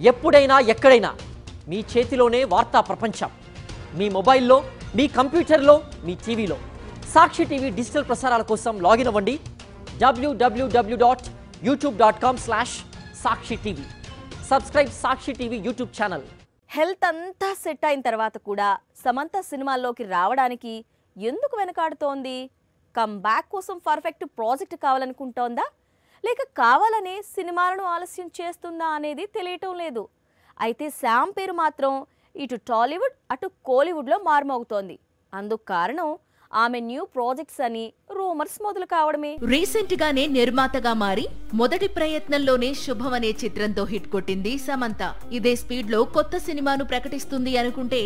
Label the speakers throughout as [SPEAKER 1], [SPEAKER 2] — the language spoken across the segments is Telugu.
[SPEAKER 1] ఎప్పుడైనా ఎక్కడైనా మీ చేతిలోనే వార్తా ప్రపంచం. మీ మొబైల్లో, మీ కంప్యూటర్లో, మీ టీవీలో. సాక్షి టీవీ డిజిటల్ ప్రసారాల కోసం లాగిన్ అవ్వండి www.youtube.com/సాక్షి టీవీ. సబ్స్క్రైబ్ సాక్షి టీవీ యూట్యూబ్ ఛానల్.
[SPEAKER 2] హెల్త్ అంతా సెట్ అయిన తర్వాత కూడా సమంత సినిమాల్లోకి రావడానికి ఎందుకు వెనకాడుతోంది? కమ్ బ్యాక్ కోసం పర్ఫెక్ట్ ప్రాజెక్ట్ కావాలనుకుంటోందా, లేక కావాలనే సినిమాలను ఆలస్యం చేస్తుందా అనేది తెలియటం లేదు. అయితే శామ్ పేరు మాత్రం ఇటు టాలీవుడ్ అటు కోలీవుడ్లో మారుమోగుతోంది. అందుకు కారణం ఆమె న్యూ ప్రాజెక్ట్స్ అని రూమర్స్ మొదలు కావడమే.
[SPEAKER 3] రీసెంట్ గానే నిర్మాతగా మారి మొదటి ప్రయత్నంలోనే శుభం అనే చిత్రంతో హిట్ కొట్టింది సమంత. ఇదే స్పీడ్ లో కొత్త సినిమాను ప్రకటిస్తుంది అనుకుంటే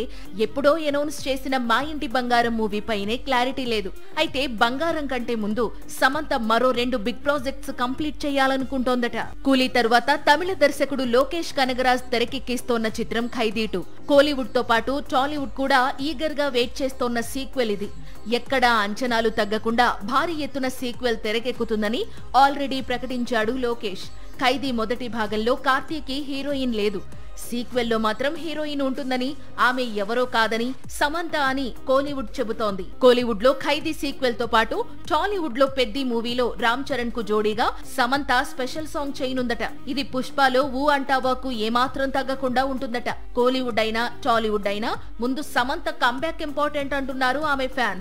[SPEAKER 3] ఎప్పుడో అనౌన్స్ చేసిన మా ఇంటి బంగారం మూవీ పైనే క్లారిటీ లేదు. అయితే బంగారం కంటే ముందు సమంత మరో 2 బిగ్ ప్రాజెక్ట్స్ కంప్లీట్ చేయాలనుకుంటోందట. కూలీ తరువాత తమిళ దర్శకుడు లోకేష్ కనగరాజ్ తెరకెక్కిస్తోన్న చిత్రం ఖైదీ 2. కోలీవుడ్ తో పాటు టాలీవుడ్ కూడా ఈగర్ గా వెయిట్ చేస్తోన్న సీక్వెల్ ఇది. ఎక్కడా అంచనాలు తగ్గకుండా భారీ ఎత్తున సీక్వెల్ తెరకెక్కుతుందని ఆల్రెడీ ప్రకటించాడు లోకేష్. ఖైదీ మొదటి భాగంలో కార్తీకి హీరోయిన్ లేదు. సీక్వెల్లో మాత్రం హీరోయిన్ ఉంటుందని, ఆమె ఎవరో కాదని సమంత అని కోలీవుడ్ చెబుతోంది. కోలీవుడ్ లో ఖైదీ సీక్వెల్ తో పాటు టాలీవుడ్ లో పెద్ది మూవీలో రామ్ చరణ్ కు జోడీగా సమంత స్పెషల్ సాంగ్ చేయనుందట. ఇది పుష్పలో ఊ అంటావాకు ఏమాత్రం తగ్గకుండా ఉంటుందట. కోలీవుడ్ అయినా టాలీవుడ్ అయినా ముందు సమంత కంబ్యాక్ ఇంపార్టెంట్ అంటున్నారు ఆమె ఫ్యాన్స్.